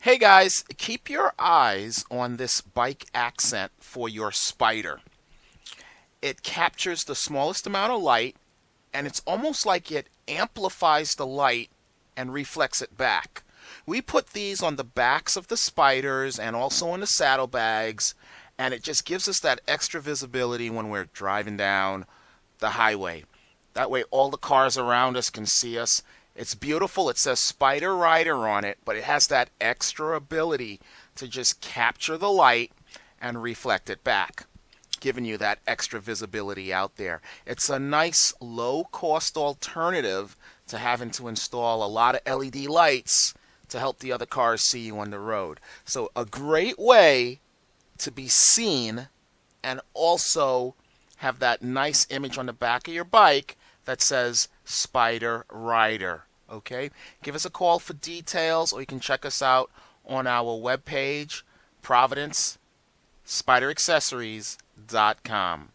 Hey guys, keep your eyes on this bike accent for your Spyder. It captures the smallest amount of light, and it's almost like it amplifies the light and reflects it back. We put these on the backs of the Spyders and also on the saddlebags, and it just gives us that extra visibility when we're driving down the highway. That way all the cars around us can see us. It's beautiful. It says Spyder Ryder on it, but it has that extra ability to just capture the light and reflect it back, giving you that extra visibility out there. It's a nice low-cost alternative to having to install a lot of LED lights to help the other cars see you on the road. So a great way to be seen and also have that nice image on the back of your bike that says Spyder Ryder. Okay? Give us a call for details, or you can check us out on our webpage, Providence Spyder Accessories.com.